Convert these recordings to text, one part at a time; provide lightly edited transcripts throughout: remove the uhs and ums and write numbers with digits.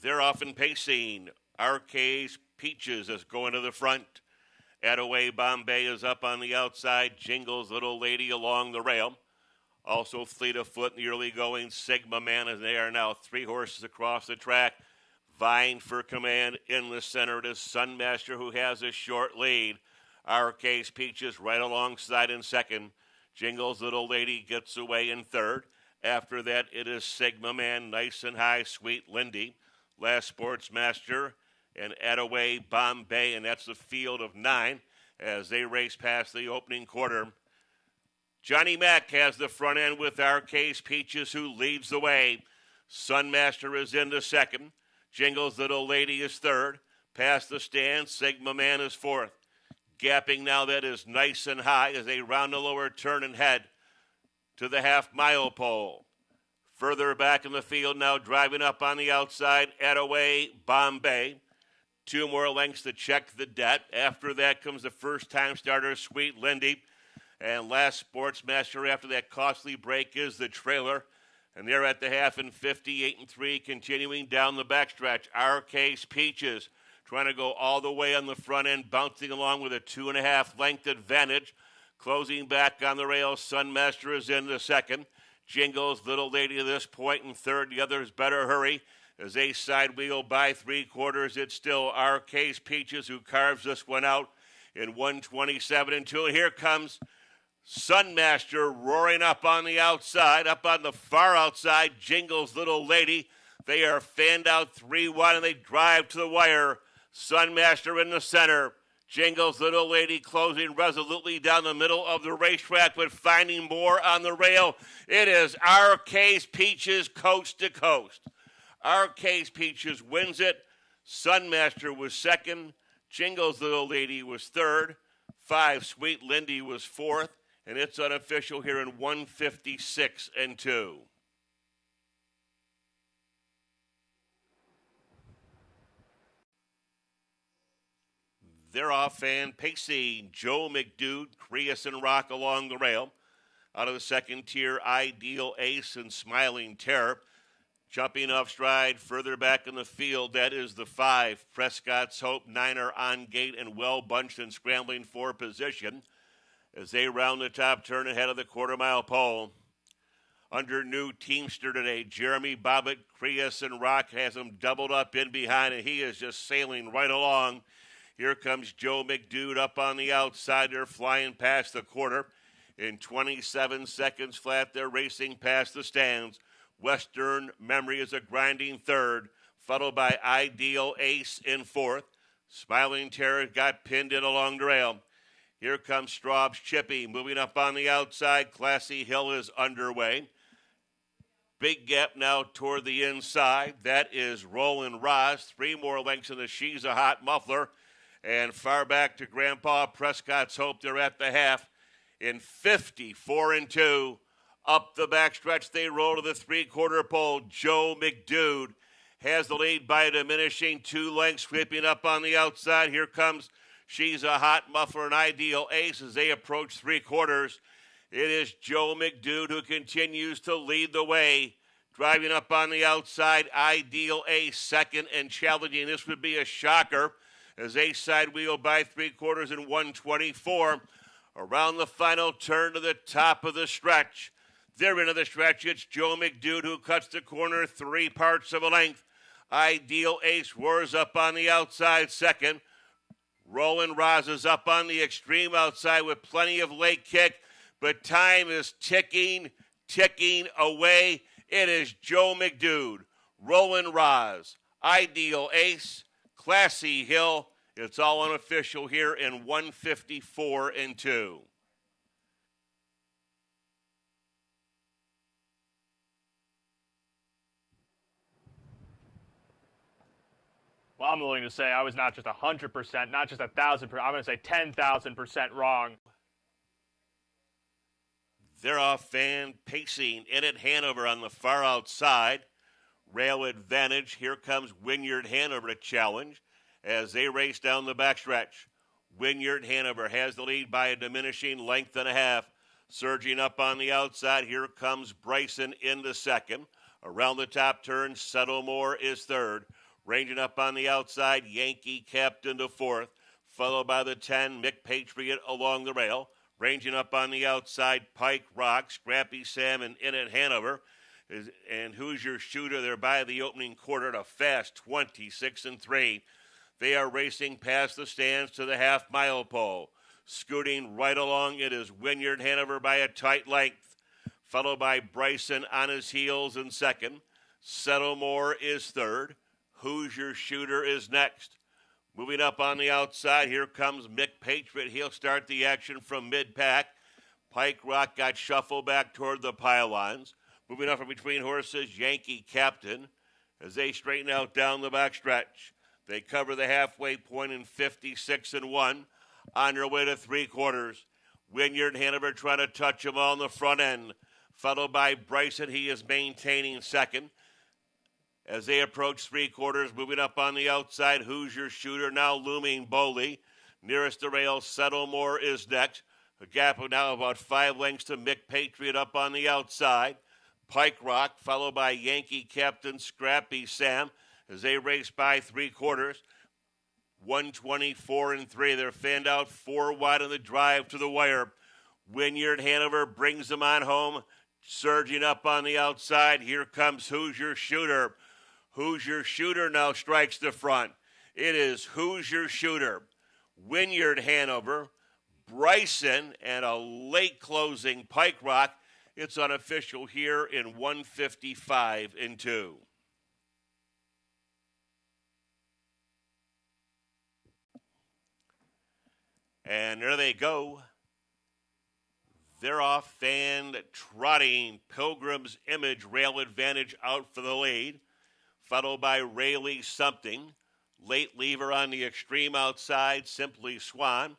They're off and pacing. RK's Peaches is going to the front. Attaway Bombay is up on the outside. Jingles Little Lady along the rail. Also Fleet of Foot in the early going. Sigma Man, and they are now 3 horses across the track. Vying for command in the center. It is Sunmaster who has a short lead. RK's Peaches right alongside in second. Jingles Little Lady gets away in third. After that, it is Sigma Man, Nice and High, Sweet Lindy. Last Sportsmaster and Attaway Bombay, and that's the field of 9 as they race past the opening quarter. Johnny Mack has the front end with RK's Peaches, who leads the way. Sunmaster is into second. Jingles Little Lady is third. Past the stand, Sigma Man is fourth. Gapping now, that is Nice and High as they round the lower turn and head to the half-mile pole. Further back in the field now, driving up on the outside, Attaway Bombay. 2 more lengths to check the debt. After that comes the first-time starter, Sweet Lindy. And last Sportsmaster after that costly break is the trailer. And they're at the half in 58-3, continuing down the backstretch. RK's Peaches trying to go all the way on the front end, bouncing along with a 2.5 length advantage. Closing back on the rails, Sunmaster is in the second. Jingles Little Lady to this point in third. The others better hurry as they side wheel by 3/4. It's still RK's Peaches who carves this one out in 1:27-2. Here comes Sunmaster roaring up on the outside, up on the far outside. Jingles Little Lady. They are fanned out 3-1 and they drive to the wire. Sunmaster in the center. Jingles Little Lady closing resolutely down the middle of the racetrack, but finding more on the rail. It is RK's Peaches coast to coast. RK's Peaches wins it. Sunmaster was second. Jingles Little Lady was third. 5, Sweet Lindy was fourth. And it's unofficial here in 1:56-2. They're off and pacing. Joe McDude, Creas and Rock along the rail. Out of the second tier, Ideal Ace and Smiling Terror. Jumping off stride further back in the field, that is the 5. Prescott's Hope, 9 are on gate and well bunched and scrambling for position as they round the top turn ahead of the quarter-mile pole. Under new teamster today, Jeremy Bobbitt, Creas and Rock has him doubled up in behind, and he is just sailing right along. Here comes Joe McDude up on the outside. They're flying past the quarter. In 27 seconds flat, they're racing past the stands. Western Memory is a grinding third, followed by Ideal Ace in fourth. Smiling Terror got pinned in along the rail. Here comes Straub's Chippy moving up on the outside. Classy Hill is underway. Big gap now toward the inside. That is Roland Ross. 3 more lengths in the She's a Hot Muffler. And far back to Grandpa Prescott's Hope. They're at the half in 54-2. Up the backstretch, they roll to the 3/4 pole. Joe McDude has the lead by a diminishing 2 lengths, sweeping up on the outside. Here comes She's a Hot Muffler and Ideal Ace as they approach 3/4. It is Joe McDude who continues to lead the way. Driving up on the outside, Ideal Ace second and challenging. This would be a shocker as they side wheel by 3/4 in 1:24. Around the final turn to the top of the stretch. They're into the stretch. It's Joe McDude who cuts the corner 3 parts of a length. Ideal Ace roars up on the outside second. Roland Ross is up on the extreme outside with plenty of late kick, but time is ticking away. It is Joe McDude, Roland Ross, Ideal Ace, Classy Hill. It's all unofficial here in 1:54-2. Well, I'm willing to say I was not just 100%, not just 1,000%. I'm going to say 10,000% wrong. They're off and pacing in at Hanover on the far outside. Rail advantage. Here comes Wynyard Hanover to challenge as they race down the backstretch. Wynyard Hanover has the lead by a diminishing length and a half. Surging up on the outside, here comes Bryson into second. Around the top turn, Settlemore is third. Ranging up on the outside, Yankee Captain to fourth, followed by the 10, Mick Patriot along the rail. Ranging up on the outside, Pike Rock, Scrappy Sam, and in at Hanover. And who's your shooter there by the opening quarter at a fast 26-3. They are racing past the stands to the half-mile pole. Scooting right along, it is Wynyard Hanover by a tight length, followed by Bryson on his heels in second. Settlemore is third. Who's your shooter is next. Moving up on the outside, here comes Mick Patriot. He'll start the action from mid-pack. Pike Rock got shuffled back toward the pylons. Moving up from between horses, Yankee Captain, as they straighten out down the back stretch. They cover the halfway point in 56-1 on their way to three quarters. Wynyard Hanover trying to touch them all in the front end, followed by Bryson. He is maintaining second. As they approach three quarters, moving up on the outside, who's your shooter now looming boldly. Nearest the rail, Settlemore is next. A gap of now about 5 lengths to Mick Patriot up on the outside. Pike Rock, followed by Yankee Captain Scrappy Sam, as they race by three quarters. 124-3. They're fanned out 4 wide on the drive to the wire. Wynyard Hanover brings them on home. Surging up on the outside, here comes Who's Your Shooter. Who's Your Shooter now strikes the front. It is Who's Your Shooter. Wynyard Hanover, Bryson, and a late closing Pike Rock. It's unofficial here in 155-2. And there they go. They're off and trotting. Pilgrims Image, Rail Advantage out for the lead, followed by Rayleigh Something. Late lever on the extreme outside, Simply Swan,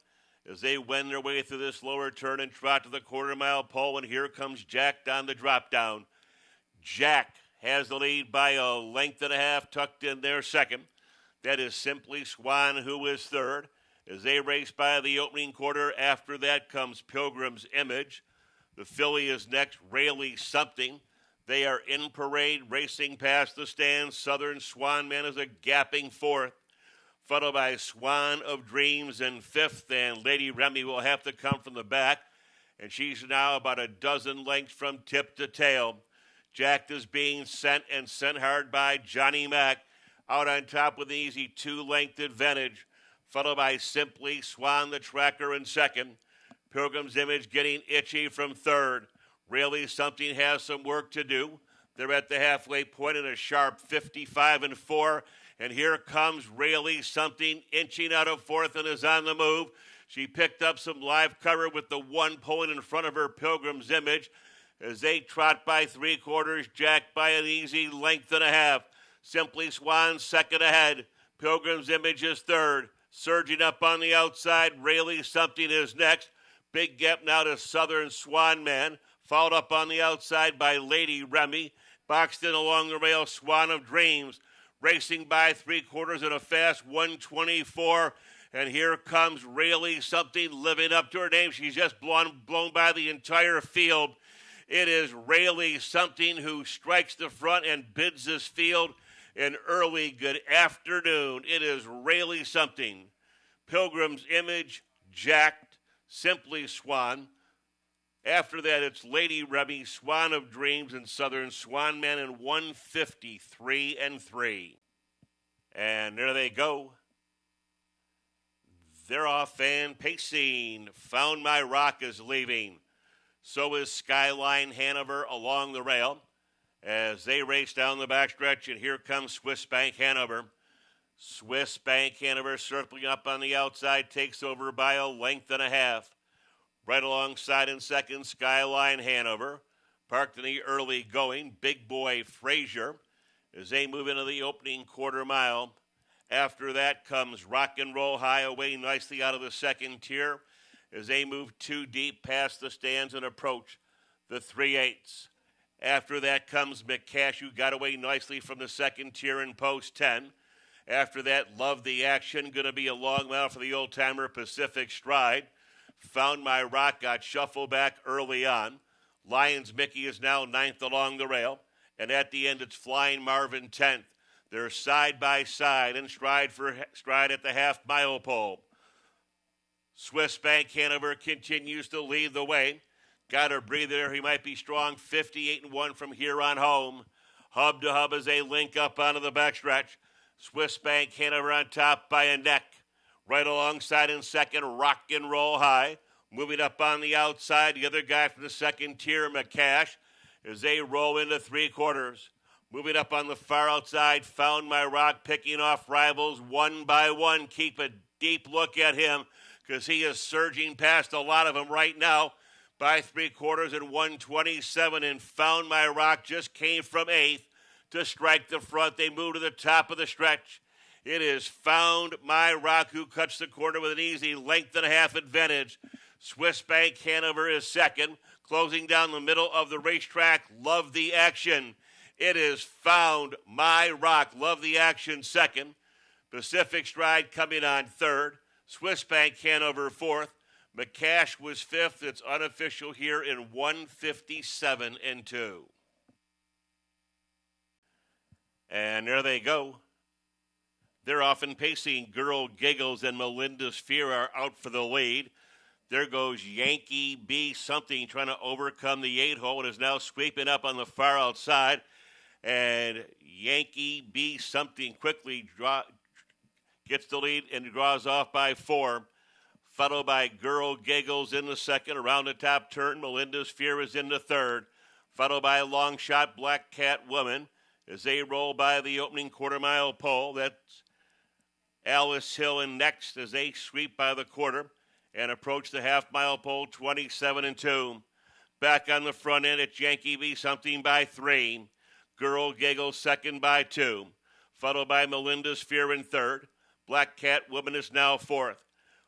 as they wend their way through this lower turn and trot to the quarter-mile pole. And here comes Jack down the drop-down. Jack has the lead by a length and a half, tucked in there second. That is Simply Swan, who is third, as they race by the opening quarter. After that comes Pilgrim's Image. The filly is next, Rayleigh Something. They are in parade, racing past the stands. Southern Swan Man is a gapping fourth, followed by Swan of Dreams in fifth, and Lady Remy will have to come from the back, and she's now about a dozen lengths from tip to tail. Jack is being sent and sent hard by Johnny Mack, out on top with an easy 2-length advantage, followed by Simply Swan, the tracker, in second. Pilgrim's Image getting itchy from third. Rayleigh Something has some work to do. They're at the halfway point in a sharp 55-4. And here comes Rayleigh Something, inching out of fourth and is on the move. She picked up some live cover with the 1 point in front of her, Pilgrim's Image. As they trot by three quarters, Jack by an easy length and a half. Simply Swan second ahead. Pilgrim's Image is third. Surging up on the outside, Rayleigh Something is next. Big gap now to Southern Swan Man. Followed up on the outside by Lady Remy. Boxed in along the rail, Swan of Dreams. Racing by three quarters at a fast 124. And here comes Rayleigh Something, living up to her name. She's just blown by the entire field. It is Rayleigh Something who strikes the front and bids this field an early good afternoon. It is Rayleigh Something. Pilgrim's Image, Jacked, Simply Swan. After that, it's Lady Remy, Swan of Dreams, and Southern Swan Man in 153-3. And there they go. They're off and pacing. Found My Rock is leaving. So is Skyline Hanover along the rail as they race down the backstretch. And here comes Swiss Bank Hanover. Swiss Bank Hanover circling up on the outside, takes over by a length and a half. Right alongside in second, Skyline Hanover. Parked in the early going, Big Boy Frazier, as they move into the opening quarter mile. After that comes Rock and Roll High, away nicely out of the second tier as they move 2 deep past the stands and approach the 3/8. After that comes McCash, who got away nicely from the second tier in post 10. After that, Love the Action, going to be a long mile for the old-timer Pacific Stride. Found My Rock got shuffled back early on. Lions Mickey is now 9th along the rail. And at the end, it's Flying Marvin 10th. They're side by side and stride at the half-mile pole. Swiss Bank Hanover continues to lead the way. Got a breather. He might be strong. 58-1 from here on home. Hub to hub as they link up onto the backstretch. Swiss Bank Hanover on top by a neck. Right alongside in second, Rock and Roll High. Moving up on the outside, the other guy from the second tier, McCash, as they roll into three quarters. Moving up on the far outside, Found My Rock, picking off rivals one by one. Keep a deep look at him because he is surging past a lot of them right now by three quarters and 127. And Found My Rock just came from eighth to strike the front. They move to the top of the stretch. It is Found My Rock who cuts the corner with an easy length and a half advantage. Swiss Bank Hanover is second. Closing down the middle of the racetrack, Love the Action. It is Found My Rock, Love the Action second. Pacific Stride coming on third. Swiss Bank Hanover fourth. McCash was fifth. It's unofficial here in 157-2. And there they go. They're off and pacing. Girl Giggles and Melinda's Fear are out for the lead. There goes Yankee B something trying to overcome the 8-hole and is now sweeping up on the far outside. And Yankee B something quickly gets the lead and draws off by 4. Followed by Girl Giggles in the second. Around the top turn, Melinda's Fear is in the third. Followed by Long Shot Black Cat Woman as they roll by the opening quarter-mile pole. That's Alice Hill in next as they sweep by the quarter and approach the half-mile pole, 27-2. Back on the front end, it's Yankee B something by 3. Girl Giggles second by 2. Followed by Melinda's Fear in third. Black Cat Woman is now fourth.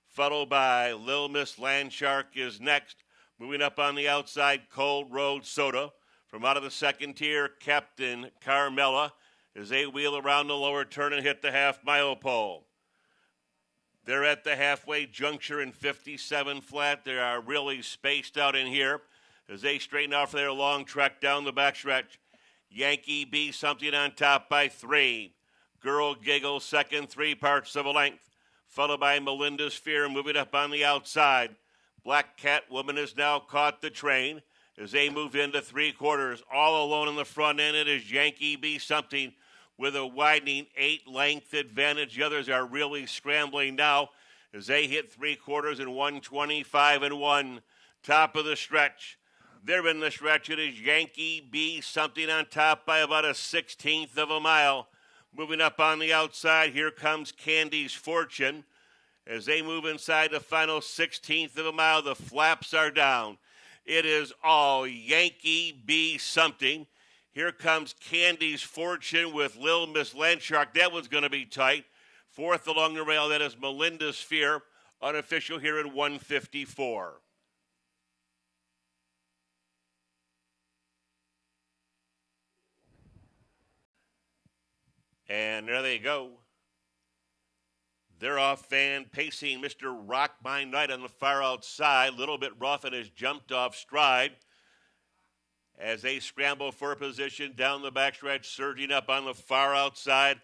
Followed by Lil Miss Landshark is next. Moving up on the outside, Cold Road Soda. From out of the second tier, Captain Carmella as they wheel around the lower turn and hit the half-mile pole. They're at the halfway juncture in 57 flat. They are really spaced out in here as they straighten out for their long trek down the backstretch. Yankee B something on top by 3. Girl Giggle second, 3 parts of a length. Followed by Melinda's Fear moving up on the outside. Black Cat Woman has now caught the train as they move into three quarters. All alone in the front end, it is Yankee B something with a widening 8-length advantage. The others are really scrambling now as they hit three quarters in 125-1. Top of the stretch. They're in the stretch. It is Yankee B something on top by about a 16th of a mile. Moving up on the outside, here comes Candy's Fortune. As they move inside the final 16th of a mile, the flaps are down. It is all Yankee B something. Here comes Candy's Fortune with Lil Miss Landshark. That one's going to be tight. Fourth along the rail, that is Melinda's Fear. Unofficial here in 154. And there they go. They're off and pacing Mr. Rock My Night on the far outside. A little bit rough and has jumped off stride as they scramble for position down the backstretch, surging up on the far outside.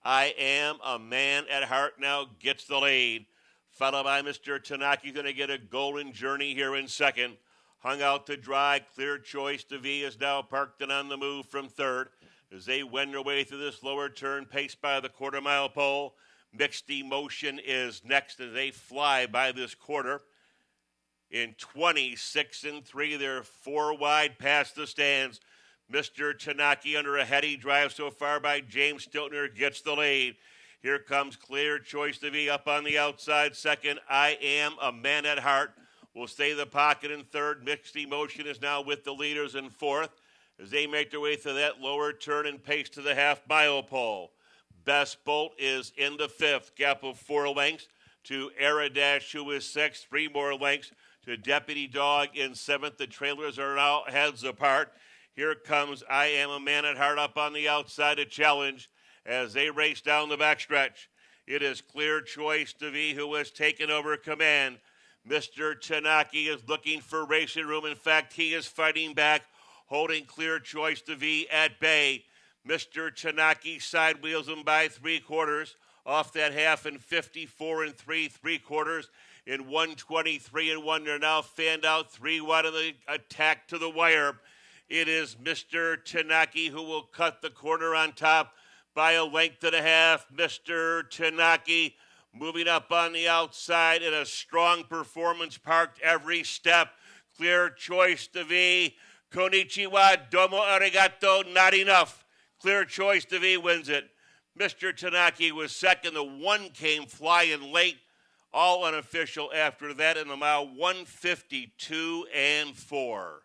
I Am a Man at Heart now gets the lead. Followed by Mr. Tanaki, going to get a golden journey here in second. Hung out to dry. Clear Choice to V is now parked and on the move from third as they wend their way through this lower turn, paced by the quarter-mile pole. Mixed Emotion is next as they fly by this quarter. In 26-3, they're 4 wide past the stands. Mr. Tanaki under a heady drive so far by James Stiltner gets the lead. Here comes Clear Choice to V up on the outside. Second, I Am a Man at Heart will stay the pocket in third. Mixed Emotion is now with the leaders in fourth as they make their way through that lower turn and pace to the half-mile pole. Best Bolt is in the fifth, gap of 4 lengths to Aradash, who is sixth, 3 more lengths to Deputy Dog in seventh. The trailers are now heads apart. Here comes I Am a Man at Heart up on the outside to challenge as they race down the backstretch. It is Clear Choice to V who has taken over command. Mr. Tanaki is looking for racing room. In fact, he is fighting back, holding Clear Choice to V at bay. Mr. Tanaki side wheels him by 3/4 off that half in 54 and 3/3 in 123 and 1. They're now fanned out 3 wide of the attack to the wire. It is Mr. Tanaki who will cut the corner on top by a length and a half. Mr. Tanaki moving up on the outside in a strong performance, parked every step. Clear choice to V. Konnichiwa, domo arigato, not enough. Clear choice to V wins it. Mr. Tanaki was second. The 1 came flying late. All unofficial after that in the mile 152 and 4.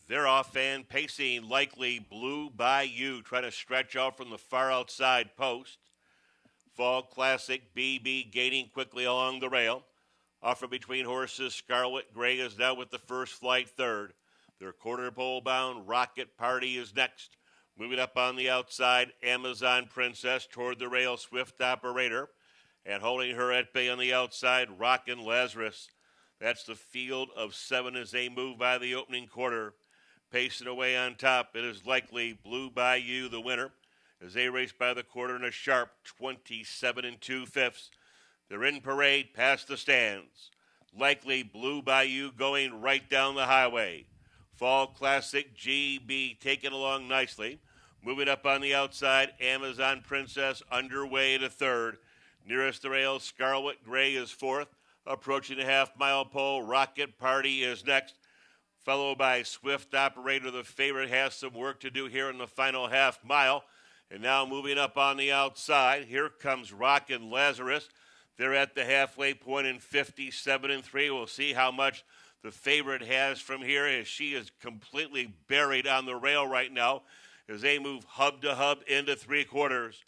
They're off and pacing, likely Blue Bayou, trying to stretch out from the far outside post. Fall Classic BB gaining quickly along the rail. Off from between horses, Scarlet Gray is now with the first flight third. Their quarter pole bound Rocket Party is next. Moving up on the outside, Amazon Princess toward the rail, Swift Operator. And holding her at bay on the outside, Rockin' Lazarus. That's the field of 7 as they move by the opening quarter. Pacing away on top, it is likely Blue Bayou the winner as they race by the quarter in a sharp 27 and 2/5. They're in parade past the stands. Likely Blue Bayou going right down the highway. Fall Classic GB taken along nicely. Moving up on the outside, Amazon Princess underway to third. Nearest the rail, Scarlet Gray is fourth. Approaching the half-mile pole, Rocket Party is next. Followed by Swift Operator. The favorite has some work to do here in the final half mile. And now moving up on the outside, here comes Rockin' Lazarus. They're at the halfway point in 57 and 3. We'll see how much the favorite has from here as she is completely buried on the rail right now as they move hub to hub into 3/4.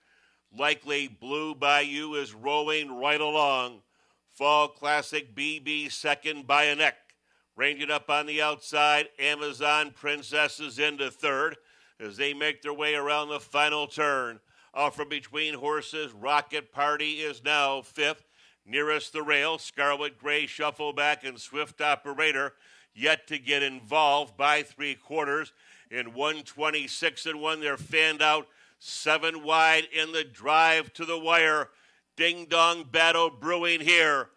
Likely Blue Bayou is rolling right along. Fall Classic BB second by a neck. Ranging up on the outside, Amazon Princess is into third as they make their way around the final turn. Out from between horses, Rocket Party is now fifth. Nearest the rail, Scarlet Gray shuffle back and Swift Operator yet to get involved by 3/4. In 126 and 1, they're fanned out 7 wide in the drive to the wire. Ding-dong battle brewing here.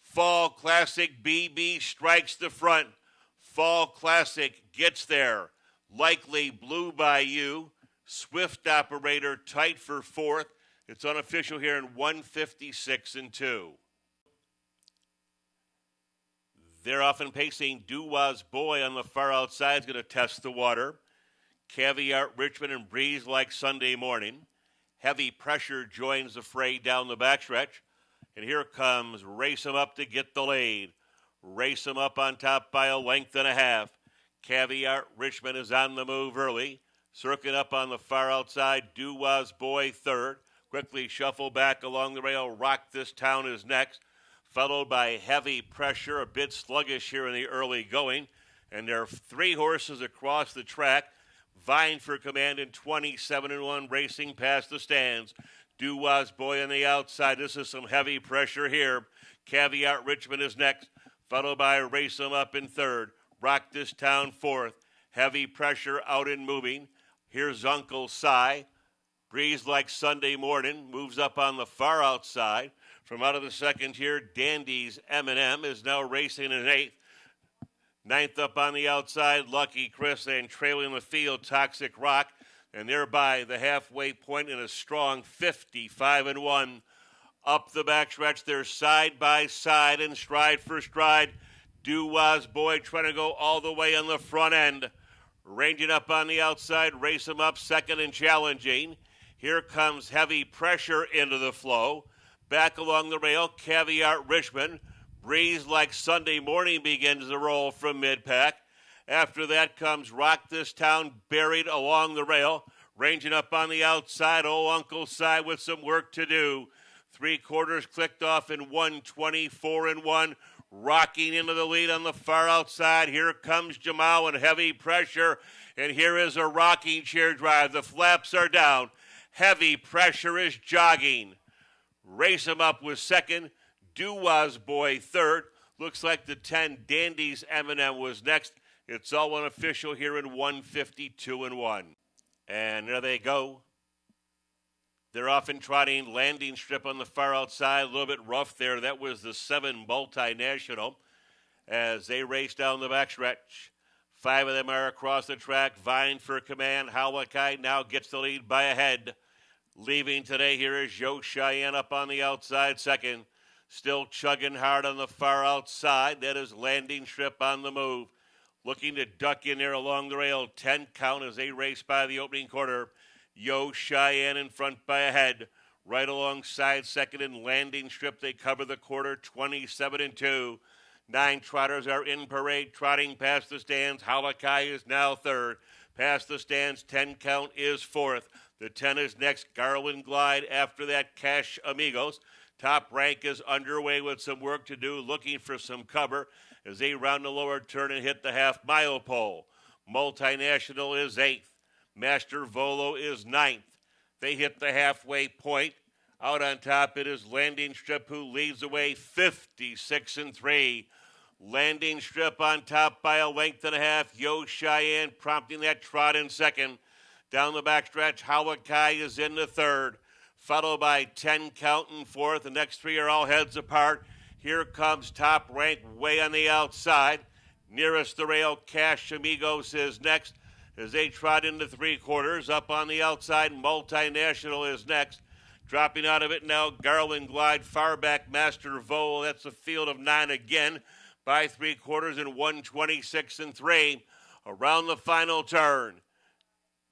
Fall Classic BB strikes the front. Fall Classic gets there. Likely Blue Bayou. Swift Operator tight for fourth. It's unofficial here in 156 and 2. They're often pacing. Duwa's Boy on the far outside is going to test the water. Caviar Richmond and Breeze like Sunday morning. Heavy Pressure joins the fray down the backstretch. And here comes Race 'em Up to get the lead. Race 'em Up on top by a length and a half. Caviar Richmond is on the move early. Circling up on the far outside, Duwa's Boy third. Quickly shuffle back along the rail. Rock This Town is next. Followed by Heavy Pressure, a bit sluggish here in the early going. And there are 3 horses across the track vying for command in 27 and 1, racing past the stands. Duwa's Boy on the outside. This is some heavy pressure here. Caveat Richmond is next, followed by Race 'em Up in third. Rock This Town fourth. Heavy Pressure out and moving. Here's Uncle Si. Breeze like Sunday morning. Moves up on the far outside. From out of the second here, Dandy's M&M is now racing in eighth. Ninth up on the outside, Lucky Chris, and trailing the field, Toxic Rock. And thereby the halfway point in a strong 55 and 1. Up the backstretch, they're side by side and stride for stride. Duwa's Boy trying to go all the way on the front end. Ranging up on the outside, Race 'em Up second and challenging. Here comes Heavy Pressure into the flow. Back along the rail, Caveat Richmond. Breeze like Sunday morning begins to roll from mid-pack. After that comes Rock This Town, buried along the rail. Ranging up on the outside, old Uncle Si with some work to do. 3/4 clicked off in 124 and 1. Rocking into the lead on the far outside. Here comes Jamal and Heavy Pressure. And here is a rocking chair drive. The flaps are down. Heavy Pressure is jogging. Race 'em Up was second. Duwa's Boy third. Looks like the 10 Dandy's M&M was next. It's all unofficial here in 152-1. And there they go. They're off and trotting. Landing strip on the far outside. A little bit rough there. That was the 7 Multinational as they race down the backstretch. 5 of them are across the track, vying for command. Halakai now gets the lead by a head. Leaving today here is Cheyenne up on the outside second. Still chugging hard on the far outside. That is Landing Strip on the move. Looking to duck in there along the rail. 10 count as they race by the opening quarter. Cheyenne in front by a head. Right alongside second and Landing Strip. They cover the quarter 27-2. 9 trotters are in parade, trotting past the stands. Halakai is now third. Past the stands, 10 count is fourth. The 10 is next, Garland Glide. After that, Cash Amigos. Top Rank is underway with some work to do, looking for some cover as they round the lower turn and hit the half-mile pole. Multinational is 8th. Master Volo is 9th. They hit the halfway point. Out on top, it is Landing Strip who leads the way 56-3. Landing Strip on top by a length and a half. Cheyenne prompting that trot in second. Down the backstretch, Halakai is in the third, followed by 10 count in fourth. The next 3 are all heads apart. Here comes Top Rank way on the outside. Nearest the rail, Cash Amigos is next as they trot into 3/4. Up on the outside, Multinational is next. Dropping out of it now, Garland Glide, far back, Master Vole. That's a field of 9 again by 3/4 and 126-3. Around the final turn,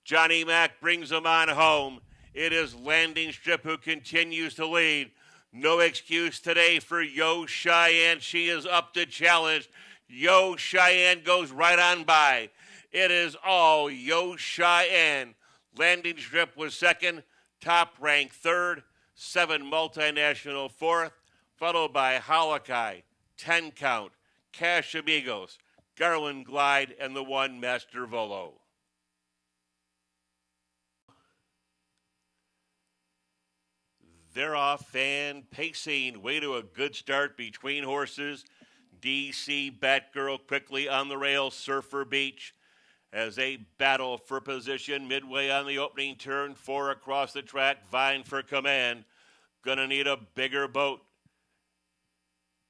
Johnny Mack brings them on home. It is Landing Strip who continues to lead. No excuse today for Cheyenne. She is up to challenge. Cheyenne goes right on by. It is all Cheyenne. Landing Strip was second. Top Rank third. 7 Multinational fourth. Followed by Halakai, 10 count, Cash Amigos, Garland Glide, and the 1 Master Volo. They're off and pacing. Way to a good start between horses. DC Batgirl quickly on the rail. Surfer Beach as they battle for position midway on the opening turn. 4 across the track, vying for command. Gonna need a bigger boat.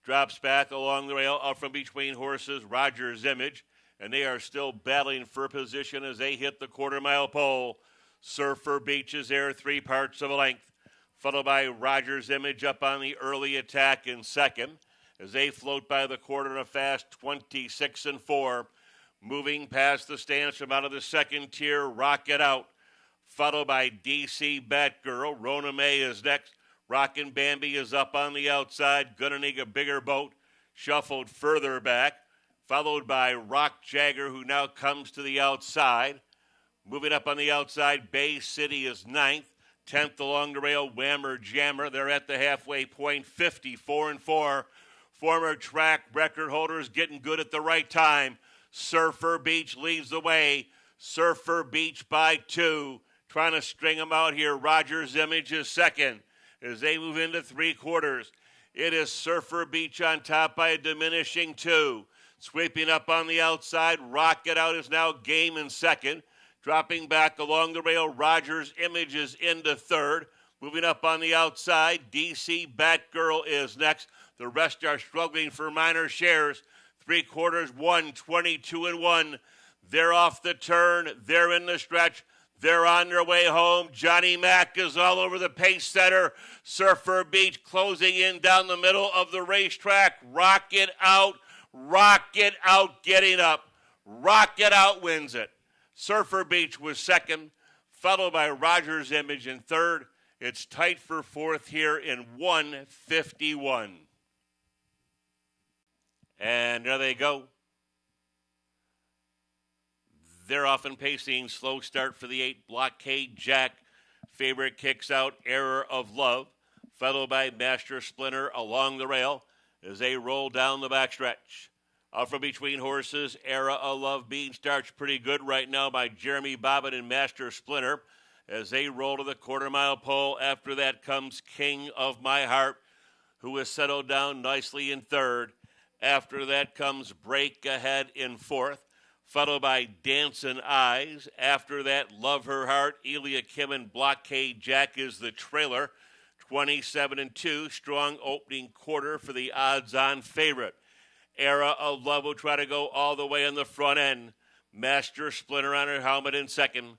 Drops back along the rail, out from between horses, Roger's Image, and they are still battling for position as they hit the quarter-mile pole. Surfer Beach is there, 3 parts of a length, followed by Roger's Image up on the early attack in second as they float by the quarter a fast 26-4. Moving past the stands from out of the second tier, Rocket Out, followed by DC Batgirl. Rona May is next. Rockin' Bambi is up on the outside. Gonna need a bigger boat. Shuffled further back. Followed by Rock Jagger, who now comes to the outside. Moving up on the outside, Bay City is 9th. 10th along the rail, Whammer Jammer. They're at the halfway point, 54-4. Former track record holders getting good at the right time. Surfer Beach leads the way. Surfer Beach by 2. Trying to string them out here. Roger's Image is second as they move into 3/4. It is Surfer Beach on top by a diminishing 2. Sweeping up on the outside, Rocket Out is now game in second. Dropping back along the rail, Roger's Image is into third. Moving up on the outside, DC Batgirl is next. The rest are struggling for minor shares. 3/4, 122-1. They're off the turn. They're in the stretch. They're on their way home. Johnny Mack is all over the pace setter. Surfer Beach closing in down the middle of the racetrack. Rocket Out getting up. Rocket Out wins it. Surfer Beach was second, followed by Roger's Image in third. It's tight for fourth here in 151. And there they go. They're off and pacing. Slow start for the 8 Blockade Jack. Favorite kicks out Error of Love, followed by Master Splinter along the rail as they roll down the backstretch. Out from between horses, Era of Love being starched pretty good right now by Jeremy Bobbitt and Master Splinter as they roll to the quarter-mile pole. After that comes King of My Heart, who has settled down nicely in third. After that comes Break Ahead in fourth, followed by Dancin' Eyes. After that, Love Her Heart, Elia Kim and Blockade Jack is the trailer. 27-2, strong opening quarter for the odds-on favorite. Era of Love will try to go all the way on the front end. Master Splinter on her helmet in second.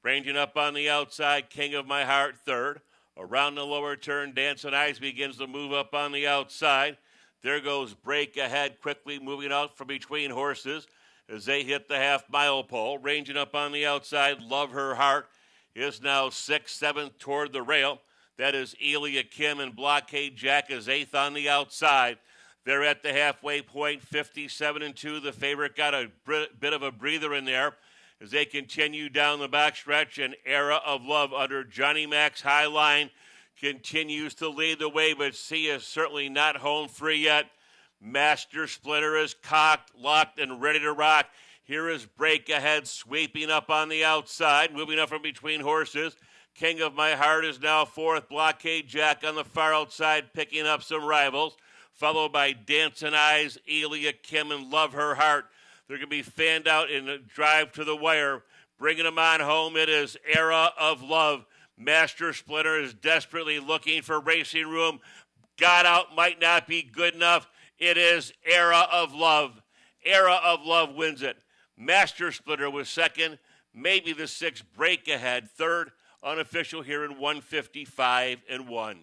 Ranging up on the outside, King of My Heart third. Around the lower turn, Dancin' Eyes begins to move up on the outside. There goes Break Ahead, quickly moving out from between horses as they hit the half-mile pole. Ranging up on the outside, Love Her Heart is now 6th, 7th toward the rail. That is Elia Kim and Blockade Jack is 8th on the outside. They're at the halfway point, 57-2. The favorite got a bit of a breather in there as they continue down the backstretch. And Era of Love under Johnny Mac's high line continues to lead the way, but C is certainly not home free yet. Master Splinter is cocked, locked, and ready to rock. Here is Break Ahead sweeping up on the outside, moving up from between horses. King of My Heart is now 4th. Blockade Jack on the far outside picking up some rivals, followed by Dancin' Eyes, Elia Kim, and Love Her Heart. They're going to be fanned out in the drive to the wire. Bringing them on home, it is Era of Love. Master Splinter is desperately looking for racing room. Got out might not be good enough. It is Era of Love. Era of Love wins it. Master Splinter was second. Maybe the 6th Break Ahead third. Unofficial here in 155-1.